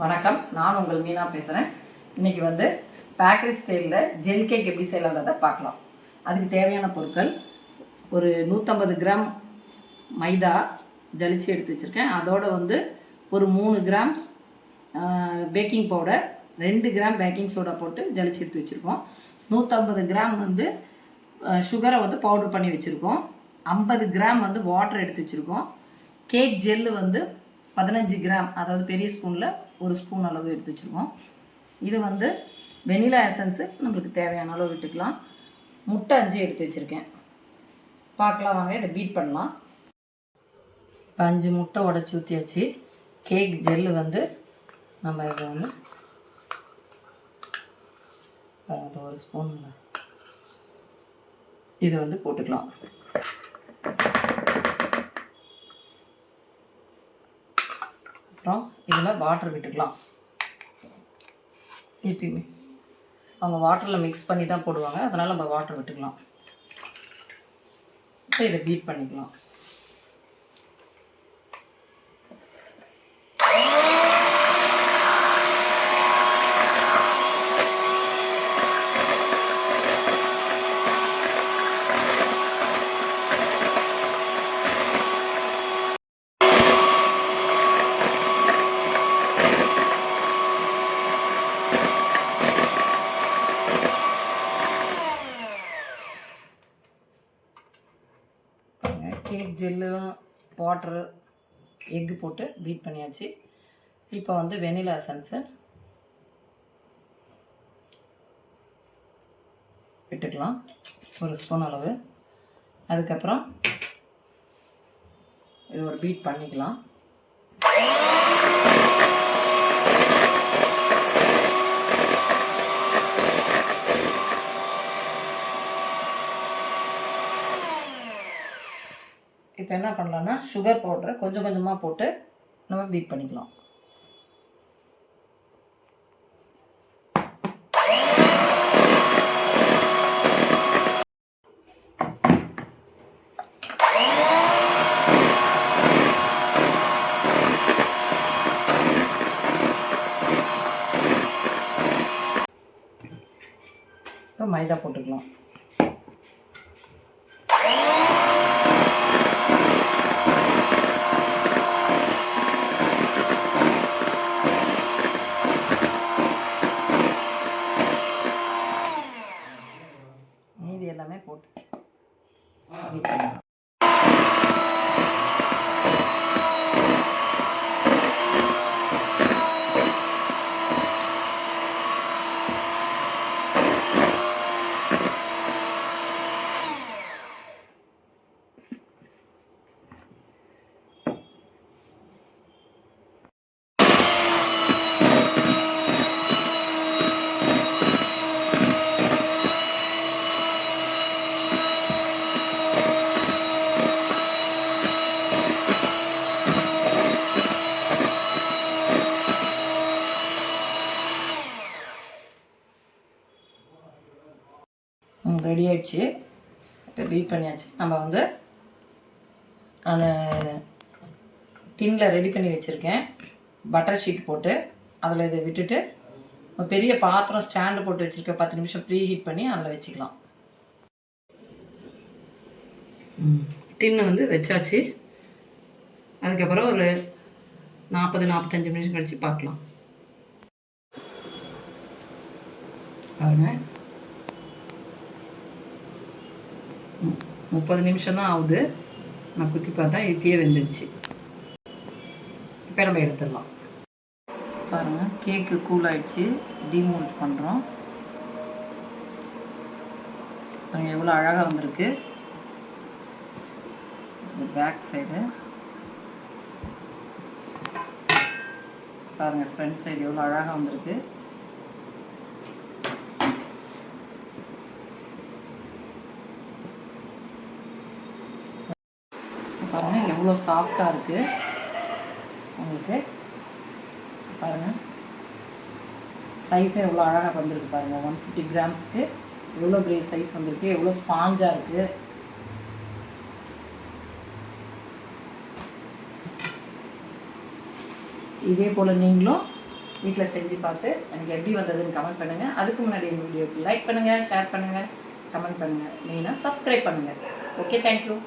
வணக்கம், நான் உங்கள் மீனா பேசுகிறேன். இன்றைக்கி பேக்கரி ஸ்டைலில் ஜெல் கேக் எப்படி செய்யலான்றதை பார்க்கலாம். அதுக்கு தேவையான பொருட்கள் ஒரு 150 கிராம் மைதா ஜலிச்சு எடுத்து வச்சுருக்கேன். அதோடு ஒரு 3 gram baking powder, 2 gram baking soda போட்டு ஜலிச்சு எடுத்து வச்சுருக்கோம். 150 கிராம் சுகரை பவுட்ரு பண்ணி வச்சுருக்கோம். 50 கிராம் வாட்டர் எடுத்து வச்சுருக்கோம். கேக் ஜெல்லு 15 கிராம், அதாவது பெரிய ஸ்பூனில் 1 ஸ்பூன் அளவு எடுத்து வச்சுருக்கோம். இது வெனிலா எசன்ஸு நம்மளுக்கு தேவையான அளவு விட்டுக்கலாம். முட்டை 5 எடுத்து வச்சுருக்கேன். பார்க்கலாம் வாங்க, இதை பீட் பண்ணலாம். 5 முட்டை உடச்சி ஊற்றியாச்சு. கேக் ஜெல்லு நம்ம இதை பாருங்கள், 1 ஸ்பூன் இது போட்டுக்கலாம். அப்புறம் இதில் வாட்டர் விட்டுக்கலாம். எப்பயுமே அவங்க வாட்டரில் மிக்ஸ் பண்ணி தான் போடுவாங்க, அதனால் நம்ம வாட்டர் விட்டுக்கலாம். இப்போ இதை பீட் பண்ணிக்கலாம். கேக் ஜெல்லு, வாட்ரு, எக்கு போட்டு பீட் பண்ணியாச்சு. இப்போ வெனிலா எசன்ஸு விட்டுக்கலாம், 1 ஸ்பூன் அளவு. அதுக்கப்புறம் இது ஒரு பீட் பண்ணிக்கலாம். இப்போ என்ன பண்ணலான்னா, சுகர் பவுடரை கொஞ்சம் கொஞ்சமாக போட்டு நம்ம பீட் பண்ணிக்கலாம். இப்போ மைதா போட்டுக்கலாம். எல்லாமே போட்டு பீட் பண்ணலாம். ரெடி ஆயிடுச்சு. இப்போ பீட் பண்ணியாச்சு. நம்ம நான் டின்னில் ரெடி பண்ணி வச்சுருக்கேன். பட்டர் ஷீட் போட்டு அதில் இதை விட்டுட்டு ஒரு பெரிய பாத்திரம் ஸ்டாண்டு போட்டு வச்சுருக்கேன். 10 நிமிஷம் ப்ரீ ஹீட் பண்ணி அதில் வச்சுக்கலாம். டின்னு வச்சாச்சு. அதுக்கப்புறம் ஒரு 40-45 நிமிஷம் கழித்து பார்க்கலாம். பாருங்கள், 30 நிமிஷம் தான் ஆகுது. நான் குத்தி பார்த்தா இப்பயே வெந்துருச்சு. இப்போ நம்ம எடுத்துடலாம். பாருங்கள், கேக்கு கூல் ஆகிடுச்சு. டீமோல்ட் பண்ணுறோம். பாருங்கள் எவ்வளோ அழகாக வந்திருக்கு. பேக் சைடு பாருங்கள், ஃப்ரண்ட் சைடு எவ்வளோ அழகாக வந்திருக்கு. பாருங்கள் எவ்வளோ சாஃப்டாக இருக்குது உங்களுக்கு. பாருங்கள் சைஸும் எவ்வளோ அழகாக வந்திருக்கு. பாருங்கள் 150 கிராம்ஸ்க்கு எவ்வளோ பெரிய சைஸ் வந்திருக்கு, எவ்வளோ ஸ்பாஞ்சாக இருக்குது. இதே போல் நீங்களும் வீட்டில் செஞ்சு பார்த்து எனக்கு எப்படி வந்ததுன்னு கமெண்ட் பண்ணுங்கள். அதுக்கு முன்னாடி இந்த வீடியோக்கு லைக் பண்ணுங்கள், ஷேர் பண்ணுங்கள், கமெண்ட் பண்ணுங்கள், மெயினாக சப்ஸ்கிரைப் பண்ணுங்கள். Okay, thank you.